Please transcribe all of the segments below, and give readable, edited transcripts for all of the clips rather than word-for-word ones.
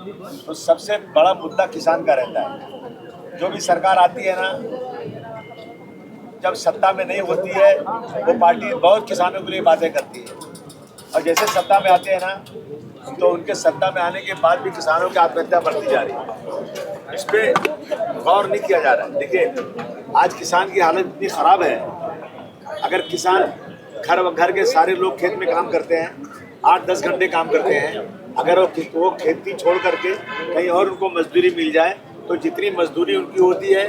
तो सबसे बड़ा मुद्दा किसान का रहता है। जो भी सरकार आती है ना, जब सत्ता में नहीं होती है वो पार्टी बहुत किसानों के लिए बातें करती है, और जैसे सत्ता में आते हैं ना तो उनके सत्ता में आने के बाद भी किसानों की आत्महत्या बढ़ती जा रही है। इस पे गौर नहीं किया जा रहा है। देखिए, आज किसान की हालत इतनी खराब है, अगर किसान घर के सारे लोग खेत में काम करते हैं, 8-10 घंटे काम करते हैं, अगर वो खेती छोड़ करके कहीं और उनको मजदूरी मिल जाए तो जितनी मजदूरी उनकी होती है,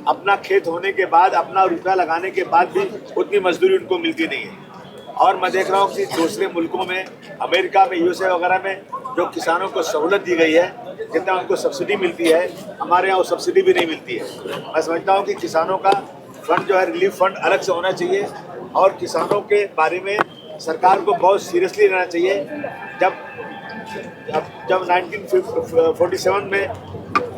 अपना खेत होने के बाद, अपना रुपया लगाने के बाद भी उतनी मजदूरी उनको मिलती नहीं है। और मैं देख रहा हूँ कि दूसरे मुल्कों में, अमेरिका में, यूएसए वगैरह में जो किसानों को सहूलत दी गई है, जितना उनको सब्सिडी मिलती है, हमारे यहाँ वो सब्सिडी भी नहीं मिलती है। मैं समझता हूँ कि किसानों का फंड जो है, रिलीफ फंड अलग से होना चाहिए, और किसानों के बारे में सरकार को बहुत सीरियसली रहना चाहिए। जब 1947 में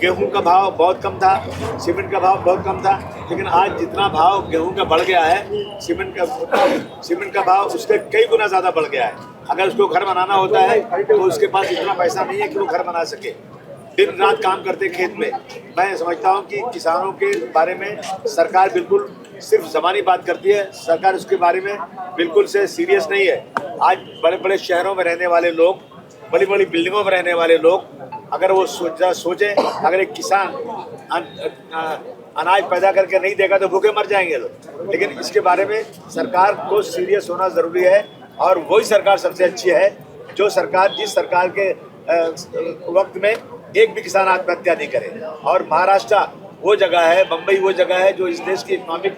गेहूं का भाव बहुत कम था, सीमेंट का भाव बहुत कम था, लेकिन आज जितना भाव गेहूं का बढ़ गया है, सीमेंट का भाव उसके कई गुना ज़्यादा बढ़ गया है। अगर उसको घर बनाना होता है तो उसके पास इतना पैसा नहीं है कि वो घर बना सके, दिन रात काम करते खेत में। मैं समझता हूँ कि किसानों के बारे में सरकार बिल्कुल सिर्फ ज़बानी बात करती है, सरकार उसके बारे में बिल्कुल से सीरियस नहीं है। आज बड़े बड़े शहरों में रहने वाले लोग, बड़ी बड़ी बिल्डिंगों में रहने वाले लोग, अगर वो सोचें, अगर एक किसान अनाज पैदा करके नहीं देगा तो भूखे मर जाएंगे लोग। लेकिन इसके बारे में सरकार को सीरियस होना ज़रूरी है, और वही सरकार सबसे अच्छी है जो सरकार, जिस सरकार के वक्त में एक भी किसान आत्महत्या नहीं करे। और महाराष्ट्र वो जगह है, बम्बई वो जगह है जो इस देश की इकोनॉमिक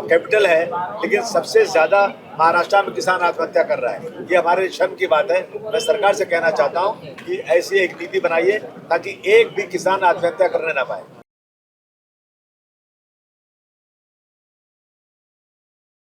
कैपिटल है, लेकिन सबसे ज़्यादा महाराष्ट्र में किसान आत्महत्या कर रहा है। ये हमारे शर्म की बात है। मैं सरकार से कहना चाहता हूँ कि ऐसी एक नीति बनाइए ताकि एक भी किसान आत्महत्या करने ना पाए।